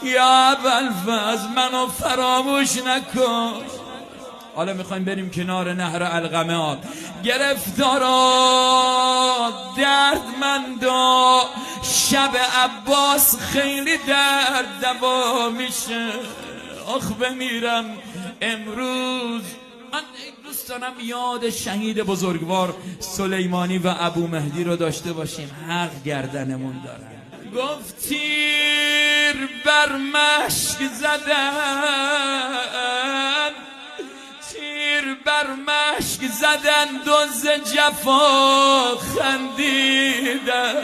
یا ابوالفضل منو فراموش نکن. حالا میخوایم بریم کنار نهر القمه. گرفتارا دردمندا شب عباس خیلی درد دوا میشه. آخ بمیرم امروز. من دوست دارم یاد شهید بزرگوار سلیمانی و ابو مهدی رو داشته باشیم. حق گردنمون دارن. گفت تیر بر مشک زدن، تیر بر مشک زدن، دز جفا خندیدن.